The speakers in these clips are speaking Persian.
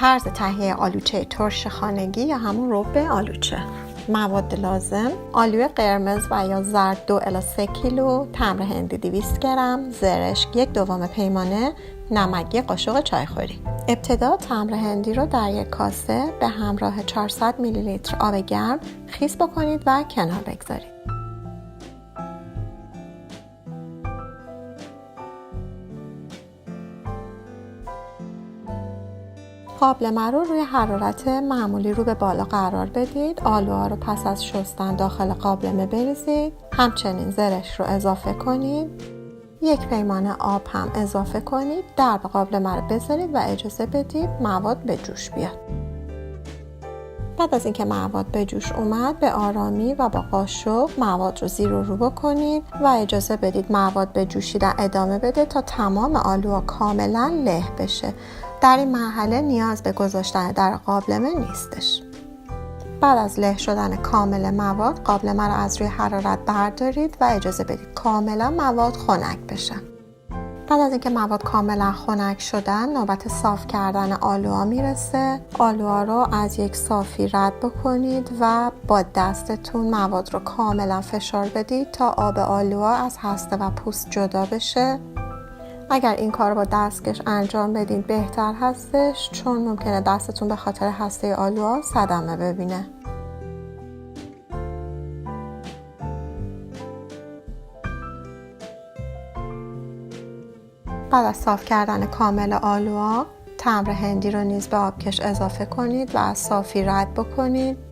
طرز تهیه آلوچه ترش خانگی یا همون رب آلوچه. مواد لازم: آلو قرمز و یا زرد 2 الی 3 کیلو، تمر هندی 200 گرم، زرشک 1/2 پیمانه، نمک 1 قاشق چایخوری. ابتدا تمر هندی رو در یک کاسه به همراه 400 میلی لیتر آب گرم خیس بکنید و کنار بگذارید. قابلمه رو روی حرارت معمولی رو به بالا قرار بدید. آلوها رو پس از شستن داخل قابلمه بریزید. همچنین زرشک رو اضافه کنید. 1 پیمانه آب هم اضافه کنید. درب قابلمه رو بذارید و اجازه بدید مواد به جوش بیاد. بعد از اینکه مواد به جوش اومد به آرامی و با قاشق مواد رو زیر و رو بکنید و اجازه بدید مواد به جوشیدن ادامه بده تا تمام آلوها کاملا له بشه. در این مرحله نیاز به گذاشتن در قابلمه نیستش. بعد از له شدن کامل مواد قابلمه رو از روی حرارت بردارید و اجازه بدید کاملا مواد خنک بشه. بعد از اینکه مواد کاملا خنک شدن نوبت صاف کردن آلوها میرسه. آلوها رو از یک صافی رد بکنید و با دستتون مواد رو کاملا فشار بدید تا آب آلوها از هسته و پوست جدا بشه. اگر این کار رو با دستکش انجام بدید بهتر هستش، چون ممکنه دستتون به خاطر هسته آلوها صدمه ببینه. بعد از صاف کردن کامل آلوها تمر هندی رو نیز به آبکش اضافه کنید و از صافی رد بکنید.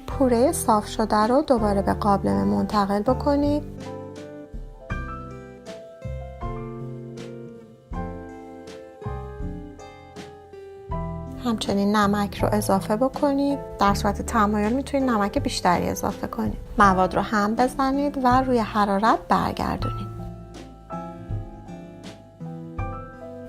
پوره صاف شده رو دوباره به قابلمه منتقل بکنید. همچنین نمک رو اضافه بکنید. در صورت تمایل میتونید نمک بیشتری اضافه کنید. مواد رو هم بزنید و روی حرارت برگردونید.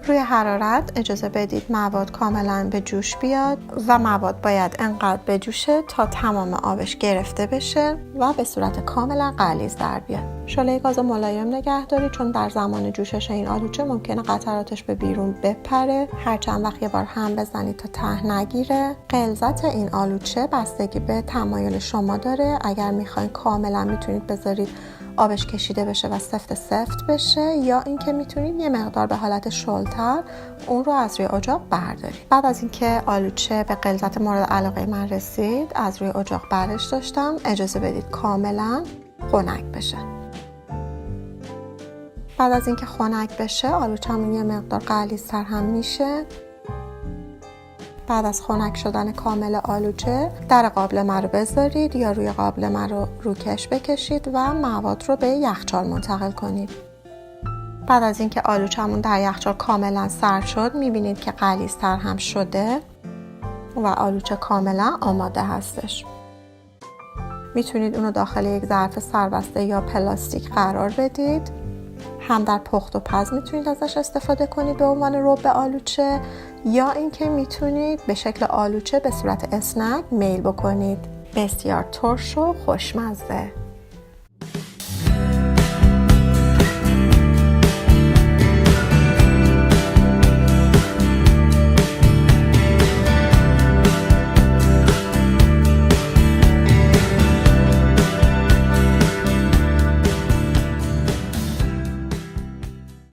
روی حرارت اجازه بدید مواد کاملا به جوش بیاد و مواد باید انقدر بجوشه تا تمام آبش گرفته بشه و به صورت کاملا غلیظ در بیاد. شعله گاز ملایم نگه دارید، چون در زمان جوشش این آلوچه ممکنه قطراتش به بیرون بپره. هر چند وقت یه بار هم بزنید تا ته نگیره. غلظت این آلوچه بستگی به تمایل شما داره. اگر میخواین کاملا میتونید بذارید آبش کشیده بشه و سفت بشه، یا اینکه میتونید یه مقدار به حالت شلتر اون رو از روی اجاق بردارید. بعد از اینکه آلوچه به غلظت مورد علاقه من رسید از روی اجاق برش داشتم. اجازه بدید کاملا خنک بشه. بعد از اینکه خنک بشه آلوچه‌مون یه مقدار غلیظ‌تر هم میشه. بعد از خنک شدن کامل آلوچه در قابلمه رو بذارید یا روی قابلمه رو روکش بکشید و مواد رو به یخچال منتقل کنید. بعد از اینکه آلوچه‌مون در یخچال کاملا سرد شد میبینید که غلیظ‌تر هم شده و آلوچه کاملا آماده هستش. میتونید اونو داخل یک ظرف سربسته یا پلاستیک قرار بدید. هم در پخت و پز میتونید ازش استفاده کنید به عنوان رب آلوچه، یا اینکه میتونید به شکل آلوچه به صورت اسنک میل بکنید. بسیار ترش و خوشمزه.